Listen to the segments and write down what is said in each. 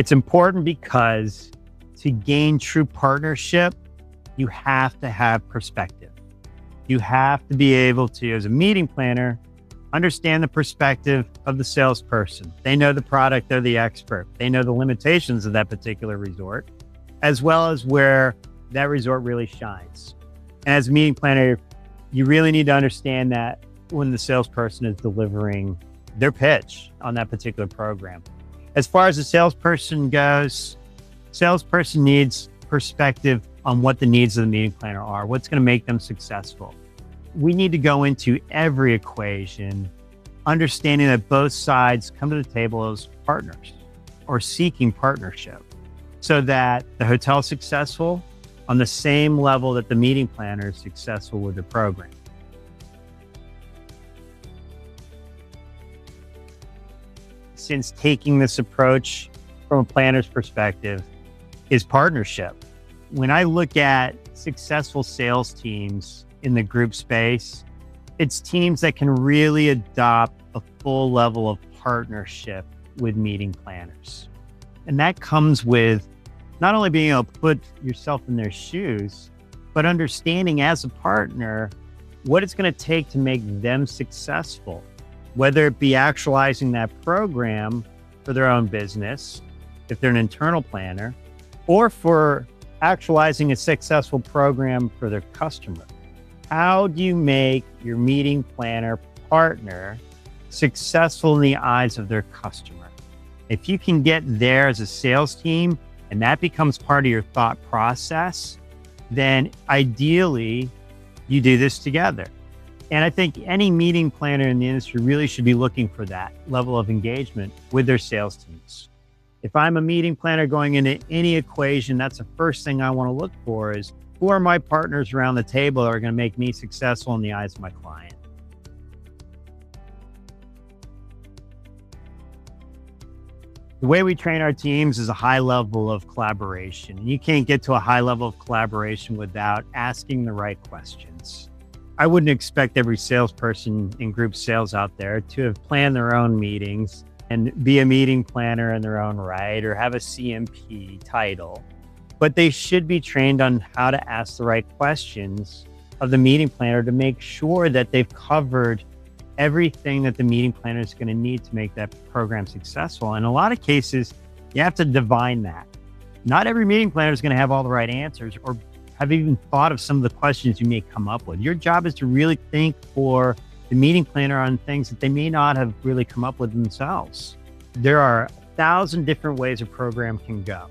It's important because to gain true partnership, you have to have perspective. You have to be able to, as a meeting planner, understand the perspective of the salesperson. They know the product, they're the expert. They know the limitations of that particular resort, as well as where that resort really shines. And as a meeting planner, you really need to understand that when the salesperson is delivering their pitch on that particular program. As far as the salesperson goes, salesperson needs perspective on what the needs of the meeting planner are, what's going to make them successful. We need to go into every equation, understanding that both sides come to the table as partners or seeking partnership so that the hotel is successful on the same level that the meeting planner is successful with the program. Since taking this approach from a planner's perspective is partnership. When I look at successful sales teams in the group space, it's teams that can really adopt a full level of partnership with meeting planners. And that comes with not only being able to put yourself in their shoes, but understanding as a partner what it's going to take to make them successful, whether it be actualizing that program for their own business, if they're an internal planner, or for actualizing a successful program for their customer. How do you make your meeting planner partner successful in the eyes of their customer? If you can get there as a sales team and that becomes part of your thought process, then ideally you do this together. And I think any meeting planner in the industry really should be looking for that level of engagement with their sales teams. If I'm a meeting planner going into any equation, that's the first thing I want to look for is who are my partners around the table that are going to make me successful in the eyes of my client. The way we train our teams is a high level of collaboration. And you can't get to a high level of collaboration without asking the right questions. I wouldn't expect every salesperson in group sales out there to have planned their own meetings and be a meeting planner in their own right or have a CMP title, but they should be trained on how to ask the right questions of the meeting planner to make sure that they've covered everything that the meeting planner is going to need to make that program successful. In a lot of cases, you have to divine that. Not every meeting planner is going to have all the right answers or have even thought of some of the questions you may come up with. Your job is to really think for the meeting planner on things that they may not have really come up with themselves. There are 1,000 different ways a program can go.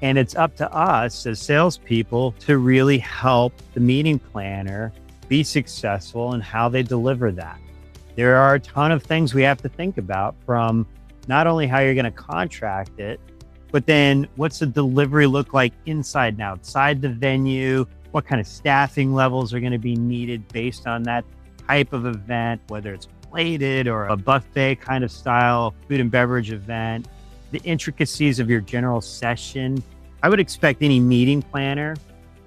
And it's up to us as salespeople to really help the meeting planner be successful in how they deliver that. There are a ton of things we have to think about, from not only how you're going to contract it, but then what's the delivery look like inside and outside the venue? What kind of staffing levels are going to be needed based on that type of event, whether it's plated or a buffet kind of style food and beverage event, the intricacies of your general session. I would expect any meeting planner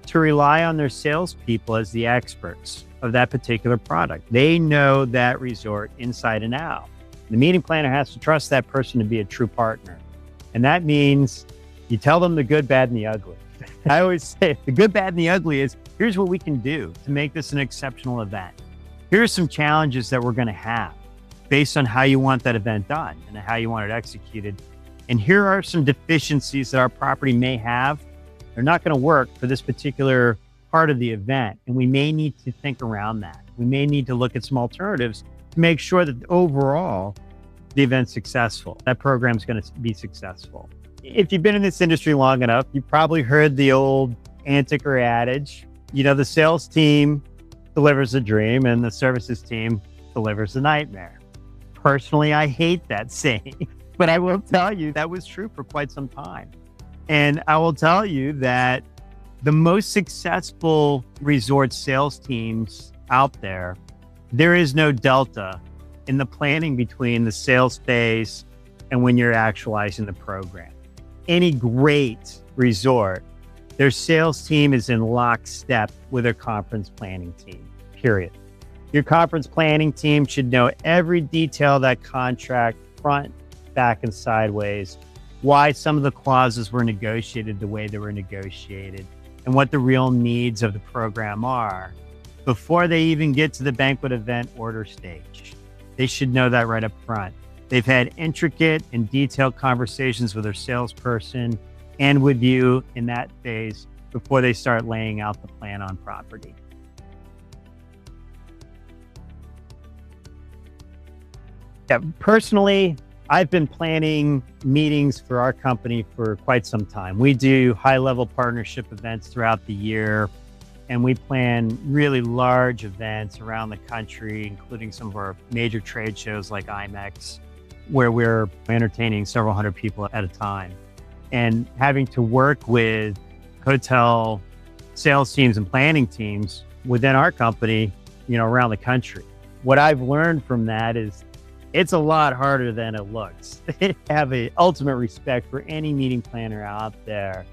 to rely on their salespeople as the experts of that particular product. They know that resort inside and out. The meeting planner has to trust that person to be a true partner. And that means you tell them the good, bad, and the ugly. I always say the good, bad, and the ugly is, here's what we can do to make this an exceptional event. Here are some challenges that we're going to have based on how you want that event done and how you want it executed. And here are some deficiencies that our property may have. They're not going to work for this particular part of the event. And we may need to think around that. We may need to look at some alternatives to make sure that overall the event's successful. That program's going to be successful. If you've been in this industry long enough, you've probably heard the old antic or adage, the sales team delivers a dream and the services team delivers a nightmare. Personally, I hate that saying, but I will tell you that was true for quite some time. And I will tell you that the most successful resort sales teams out there is no delta in the planning between the sales phase and when you're actualizing the program. Any great resort, their sales team is in lockstep with their conference planning team, period. Your conference planning team should know every detail of that contract, front, back, and sideways, why some of the clauses were negotiated the way they were negotiated, and what the real needs of the program are before they even get to the banquet event order stage. They should know that right up front. They've had intricate and detailed conversations with their salesperson and with you in that phase before they start laying out the plan on property. Yeah, personally, I've been planning meetings for our company for quite some time. We do high-level partnership events throughout the year, and we plan really large events around the country, including some of our major trade shows like IMEX, where we're entertaining several hundred people at a time. And having to work with hotel sales teams and planning teams within our company, around the country. What I've learned from that is it's a lot harder than it looks. I have an ultimate respect for any meeting planner out there.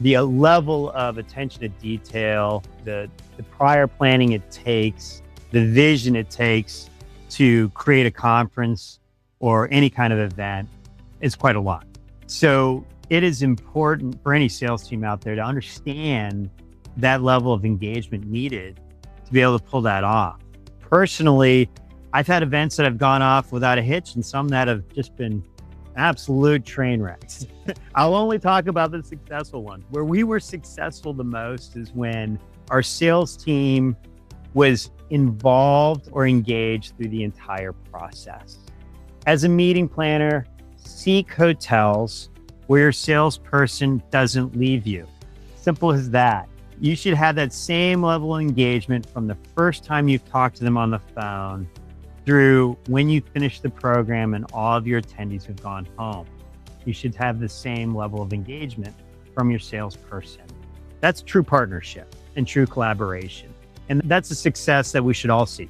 The level of attention to detail, the prior planning it takes, the vision it takes to create a conference or any kind of event is quite a lot. So it is important for any sales team out there to understand that level of engagement needed to be able to pull that off. Personally, I've had events that have gone off without a hitch and some that have just been absolute train wrecks. I'll only talk about the successful ones. Where we were successful the most is when our sales team was involved or engaged through the entire process. As a meeting planner, seek hotels where your salesperson doesn't leave you. Simple as that. You should have that same level of engagement from the first time you've talked to them on the phone through when you finish the program and all of your attendees have gone home. You should have the same level of engagement from your salesperson. That's true partnership and true collaboration. And that's a success that we should all seek.